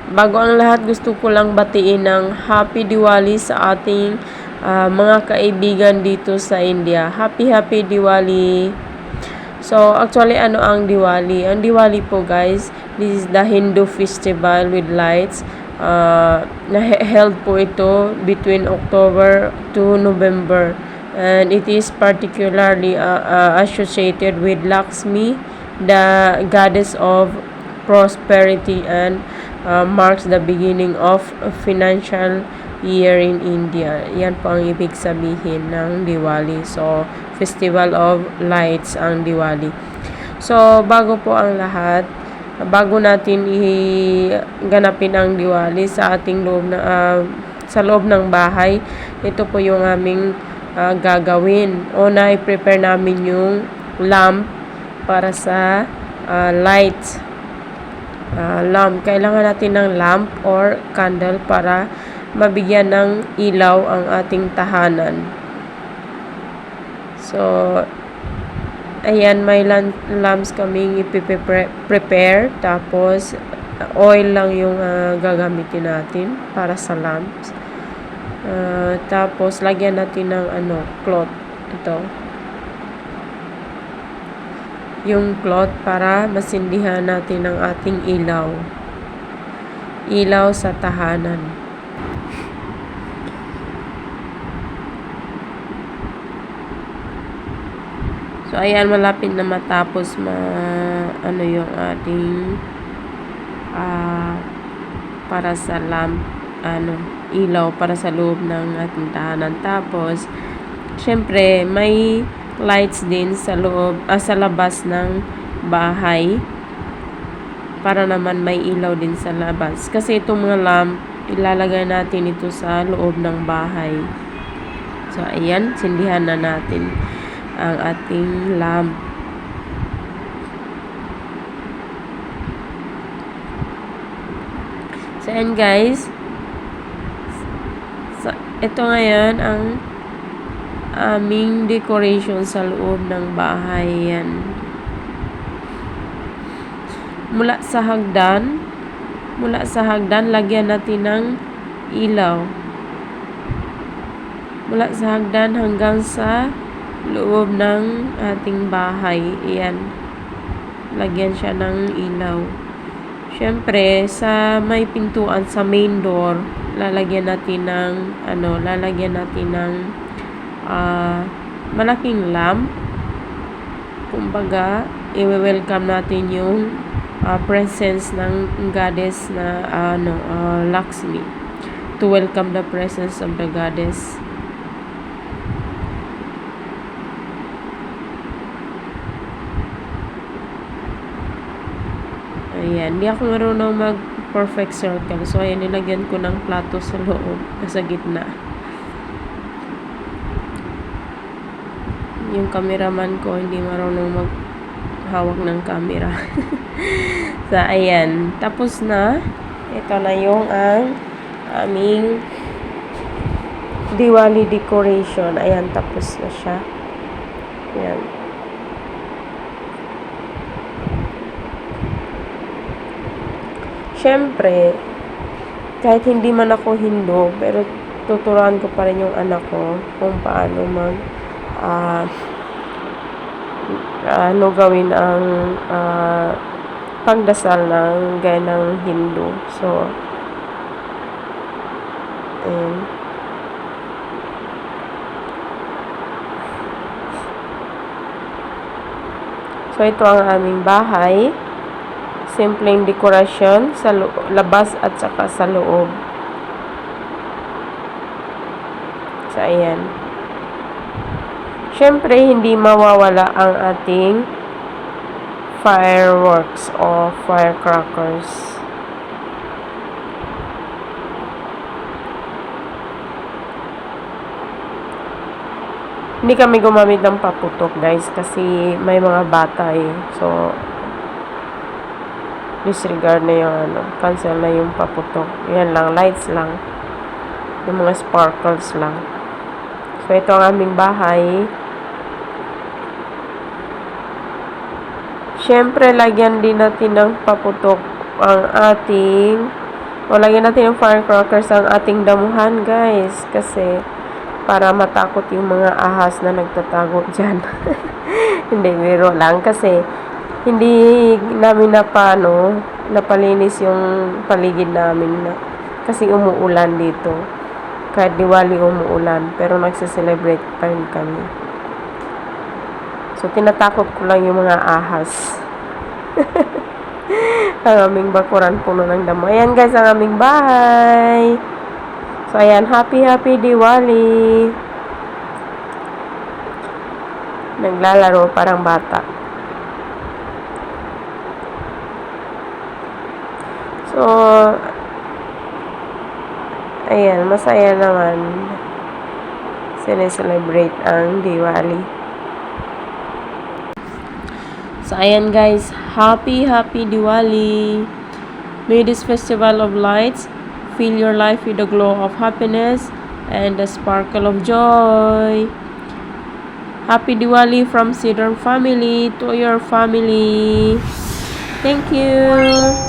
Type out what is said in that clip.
Bago ang lahat, gusto ko lang batiin ng Happy Diwali sa ating mga kaibigan dito sa India. Happy Diwali! So, actually, ano ang Diwali? Ang Diwali po, guys, this is the Hindu festival with lights. Held po ito between October to November. And it is particularly associated with Lakshmi, the goddess of prosperity, and marks the beginning of a financial year in India. Yan po ang ibig sabihin ng Diwali. So, Festival of Lights ang Diwali. So, bago po ang lahat, bago natin ganapin ang Diwali sa ating sa loob ng bahay, ito po yung aming gagawin. Una, i-prepare namin yung lamp para sa lights. Lamp. Kailangan natin ng lamp or candle para mabigyan ng ilaw ang ating tahanan. So, ayan, may lamps kaming i-prepare. Tapos, oil lang yung gagamitin natin para sa lamps. Tapos, lagyan natin ng cloth. Ito. Yung cloth para masindihan natin ang ating ilaw. Ilaw sa tahanan. So, ayan, malapit na matapos yung ating para sa lamp, ilaw para sa loob ng ating tahanan. Tapos, syempre, may lights din sa loob, sa labas ng bahay para naman may ilaw din sa labas. Kasi itong mga lamp, ilalagay natin ito sa loob ng bahay. So, ayan, sindihan na natin ang ating lamp. So, ayan guys. So, ito ngayon ang aming decoration sa loob ng bahay. Yan. Mula sa hagdan, lagyan natin ng ilaw. Mula sa hagdan hanggang sa loob ng ating bahay. Yan. Lagyan siya ng ilaw. Syempre, sa may pintuan, sa main door, lalagyan natin ng malaking lamp. Kumbaga, i-welcome natin yung presence ng goddess na Lakshmi. To welcome the presence of the goddess. Ayan, hindi ako marunong mag-perfect circle. So, ayan, nilagyan ko ng plato sa loob, sa gitna. Yung cameraman ko, hindi marunong maghawak ng camera. So, ayan. Tapos na. Ito na yung aming Diwali decoration. Ayan, tapos na siya. Ayan. Siyempre, kahit hindi man ako Hindu, pero tuturuan ko pa rin yung anak ko kung paano gawin ang pagdasal ng gaya ng Hindu. So, ayan. So, ito ang aming bahay. Simpleng dekorasyon sa labas at saka sa loob. So, ayan. Siyempre, hindi mawawala ang ating fireworks o firecrackers. Hindi kami gumamit ng paputok, guys, kasi may mga bata eh. So, disregard na yung cancel na yung paputok. Yan lang, lights lang. Yung mga sparkles lang. So, ito ang aming bahay. Siyempre, lagyan din natin ng paputok ang ating O, lagyan natin ng firecrackers ang ating damuhan, guys. Kasi, para matakot yung mga ahas na nagtatago dyan. Hindi, biro lang. Kasi, hindi namin napalinis yung paligid namin. Kasi umuulan dito. Kahit Diwali umuulan. Pero nagsiselebrate pa rin kami. So, tinatakot ko lang yung mga ahas. Ang aming bakuran puno ng damo. Ayan guys, ang aming bahay. So, ayan. Happy Diwali. Naglalaro parang bata. So, ayan. Masaya naman. Sineselebrate ang Diwali. So, ayan guys, happy Diwali. May this festival of lights fill your life with the glow of happiness and the sparkle of joy. Happy Diwali from Cedar family to your family. Thank you.